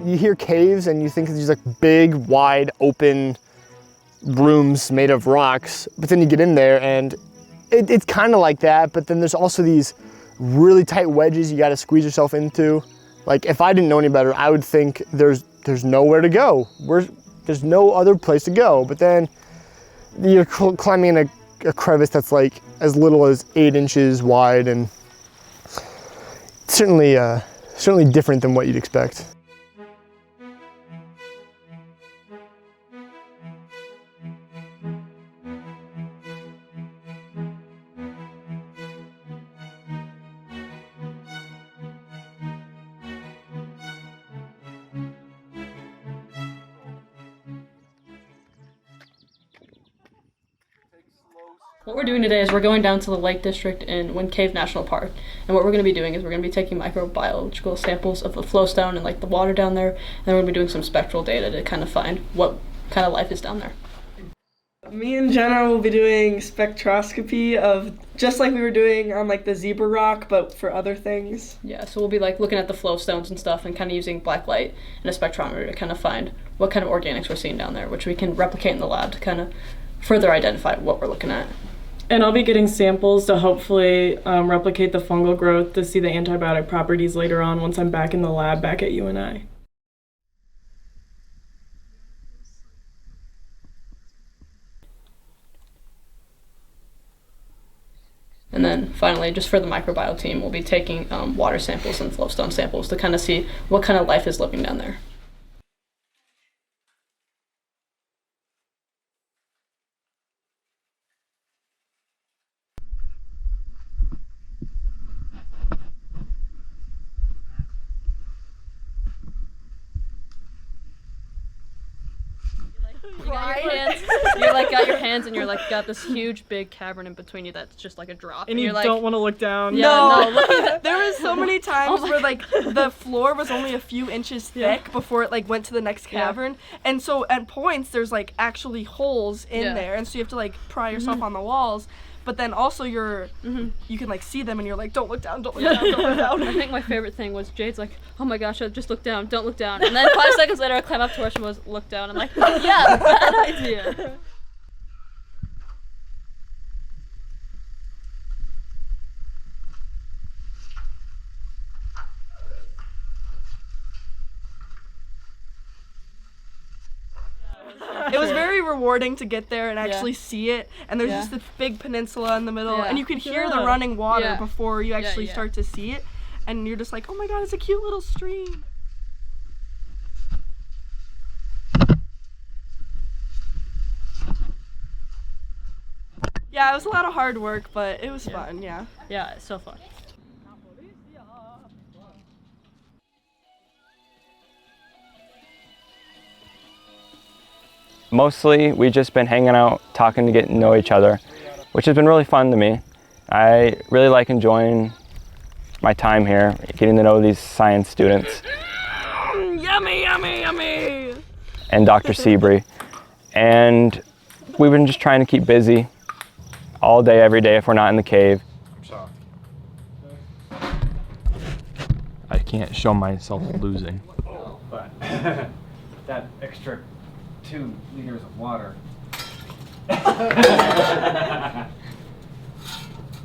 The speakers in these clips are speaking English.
you hear caves and you think of these like big, wide, open rooms made of rocks, but then you get in there and it's kind of like that, but then there's also these really tight wedges you got to squeeze yourself into. Like if I didn't know any better, I would think there's nowhere to go. There's no other place to go, but then you're climbing in a crevice that's like as little as 8 inches wide, and certainly different than what you'd expect. What we're doing today is we're going down to the Lake District in Wind Cave National Park, and what we're going to be doing is we're going to be taking microbiological samples of the flowstone and like the water down there, and then we're going to be doing some spectral data to kind of find what kind of life is down there. Me and Jenna will be doing spectroscopy of just like we were doing on like the zebra rock, but for other things. Yeah, so we'll be like looking at the flowstones and stuff and kind of using black light and a spectrometer to kind of find what kind of organics we're seeing down there, which we can replicate in the lab to kind of further identify what we're looking at. And I'll be getting samples to hopefully replicate the fungal growth to see the antibiotic properties later on once I'm back in the lab back at UNI. And then finally, just for the microbiome team, we'll be taking water samples and flowstone samples to kind of see what kind of life is living down there. Got your hands and you're like got this huge big cavern in between you that's just like a drop. And you you're like, don't want to look down. Yeah, no. There was so many times where like the floor was only a few inches thick before it like went to the next cavern, and so at points there's like actually holes in there, and so you have to like pry yourself on the walls. But then also you can like see them and you're like, don't look down, don't look down, don't look down. I think my favorite thing was Jade's like, oh my gosh, just look down, don't look down. And then 5 seconds later I climb up to her, she was, look down. I'm like, yeah, bad idea. It was very rewarding to get there and actually see it, and there's just this big peninsula in the middle, and you could hear the running water before you actually start to see it, and you're just like, oh my god, it's a cute little stream. Yeah, it was a lot of hard work, but it was fun, Yeah, it's so fun. Mostly, we've just been hanging out, talking to get to know each other, which has been really fun to me. I really like enjoying my time here, getting to know these science students. Yummy, yummy, yummy! And Dr. Seabury. And we've been just trying to keep busy all day, every day if we're not in the cave. I can't show myself losing. But that extra 2 liters of water.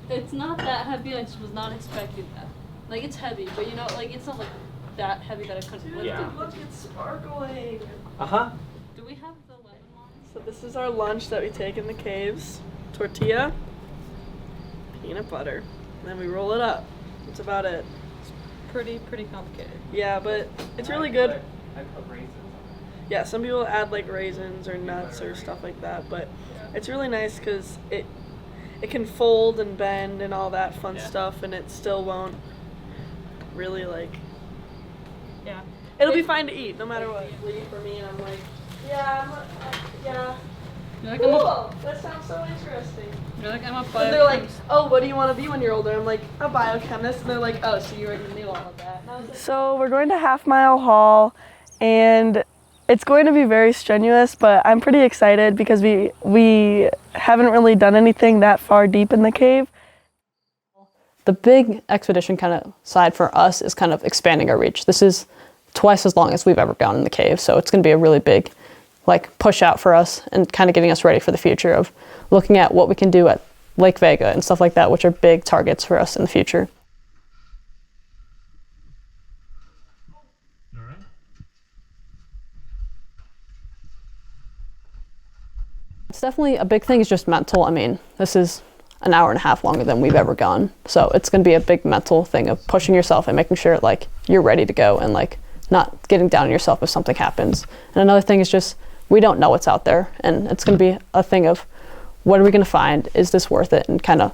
It's not that heavy, I just was not expecting that. Like, it's heavy, but you know, like, it's not like that heavy that I couldn't lift it. Look, it's sparkling! Uh-huh. Do we have the light on? So this is our lunch that we take in the caves. Tortilla, peanut butter, and then we roll it up. That's about it. It's pretty complicated. Yeah, but it's really good. I put raisins on it. Yeah, some people add like raisins or nuts or stuff like that, but it's really nice because it can fold and bend and all that fun stuff, and it still won't really like, it'll be fine to eat no matter what. For me, and I'm like, yeah. You're like, Cool, that sounds so interesting. You're like, I'm a And biochemist. they're like, oh, what do you want to be when you're older? I'm like, a biochemist. And they're like, oh, so you already knew all of that. So we're going to Half Mile Hall, and it's going to be very strenuous, but I'm pretty excited because we haven't really done anything that far deep in the cave. The big expedition kind of side for us is kind of expanding our reach. This is twice as long as we've ever gone in the cave. So it's going to be a really big like push out for us and kind of getting us ready for the future of looking at what we can do at Lake Vega and stuff like that, which are big targets for us in the future. All right. It's definitely a big thing is just mental. I mean, this is an hour and a half longer than we've ever gone. So it's going to be a big mental thing of pushing yourself and making sure like you're ready to go and like not getting down on yourself if something happens. And another thing is just, we don't know what's out there, and it's going to be a thing of what are we going to find? Is this worth it? And kind of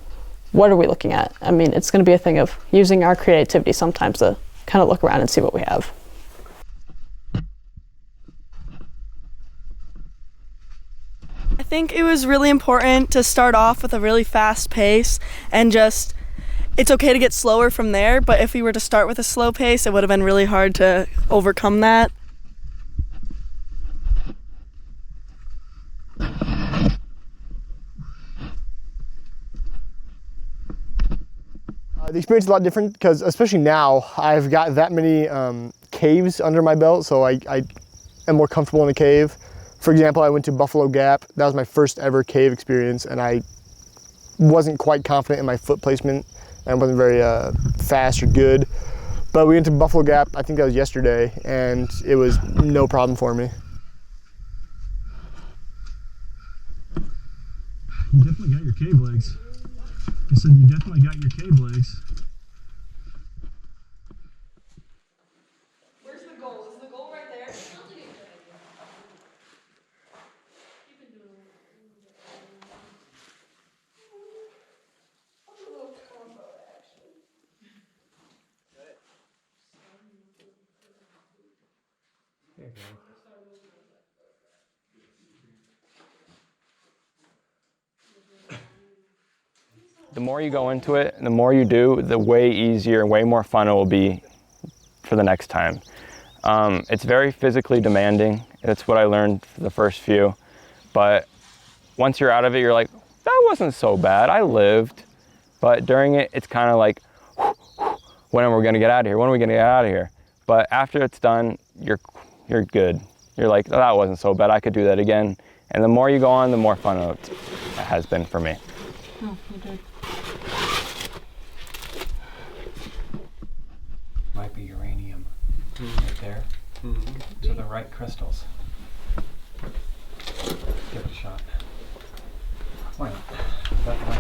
what are we looking at? I mean, it's going to be a thing of using our creativity sometimes to kind of look around and see what we have. I think it was really important to start off with a really fast pace and just, it's okay to get slower from there, but if we were to start with a slow pace, it would have been really hard to overcome that. The experience is a lot different because especially now I've got that many caves under my belt, so I am more comfortable in a cave. For example, I went to Buffalo Gap. That was my first ever cave experience, and I wasn't quite confident in my foot placement and wasn't very fast or good. But we went to Buffalo Gap, I think that was yesterday, and it was no problem for me. You definitely got your cave legs. I said you definitely got your cave legs. Where's the goal? Is the goal right there? The more you go into it, the more you do, the way easier and way more fun it will be for the next time. It's very physically demanding. That's what I learned for the first few. But once you're out of it, you're like, that wasn't so bad, I lived. But during it, it's kind of like, when are we gonna get out of here? When are we gonna get out of here? But after it's done, you're good. You're like, oh, that wasn't so bad, I could do that again. And the more you go on, the more fun it has been for me. Oh, you did. Might be uranium right there. To the right crystals. Give it a shot. Why not? That way.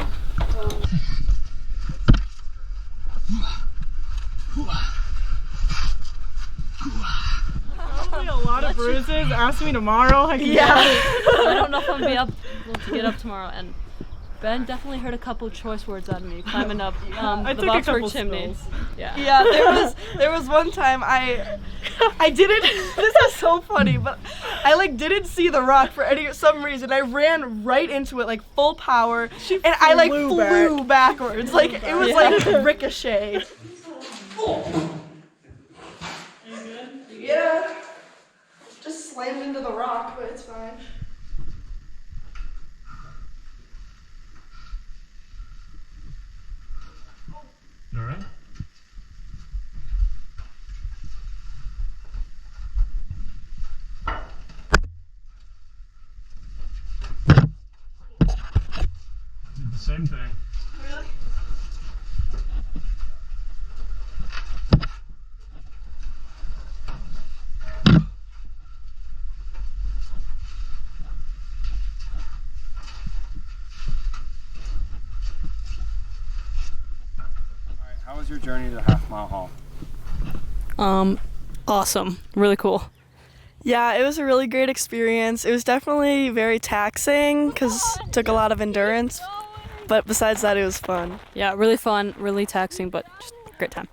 Probably a lot of bruises. Ask me tomorrow. I I don't know if I'm gonna be able to get up tomorrow. And Ben definitely heard a couple choice words out of me climbing up the Boxford chimney. Yeah, there was one time I didn't, this is so funny, but I like didn't see the rock for some reason. I ran right into it like full power, and I like flew backwards. Like it was like a ricochet. Yeah, just slammed into the rock, but it's fine. All right. Did the same thing. Really? How was your journey to the half-mile haul? Awesome. Really cool. Yeah, it was a really great experience. It was definitely very taxing because it took a lot of endurance, but besides that, it was fun. Yeah, really fun, really taxing, but just a great time.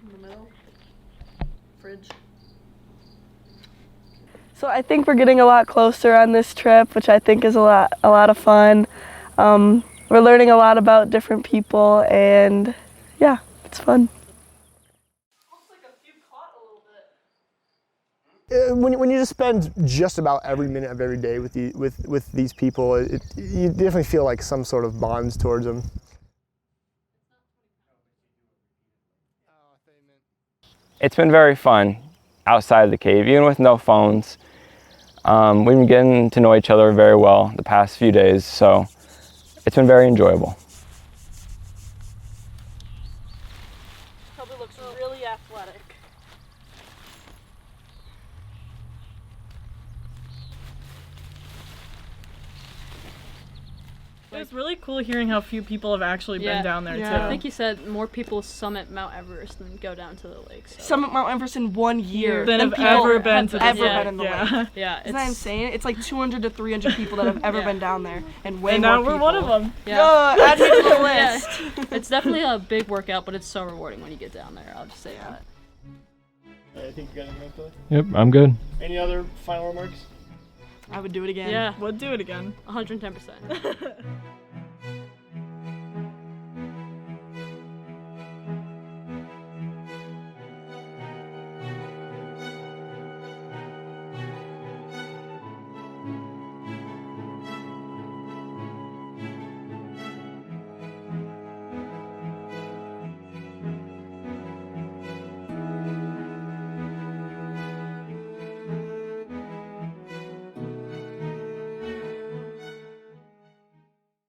In the middle. Fridge. So I think we're getting a lot closer on this trip, which I think is a lot of fun. We're learning a lot about different people, and yeah, it's fun. When you just spend just about every minute of every day with these people, you definitely feel like some sort of bonds towards them. it's been very fun outside of the cave, even with no phones. We've been getting to know each other very well the past few days, so it's been very enjoyable. Toby looks really athletic. It was really cool hearing how few people have actually been down there Yeah. too. I think he said more people summit Mount Everest than go down to the lake. So. Summit Mount Everest in 1 year. Than have people ever been have to ever the been in the lake. lake. Yeah, Isn't that insane? It's like 200 to 300 people that have ever been down there, and way And more now people. we're one of them. Yeah. Add me to the Yeah. list. It's definitely a big workout, but it's so rewarding when you get down there. I'll just say that. I think you got anything else? Yep, I'm good. Any other final remarks? I would do it again. Yeah, We'll do it again. 110%.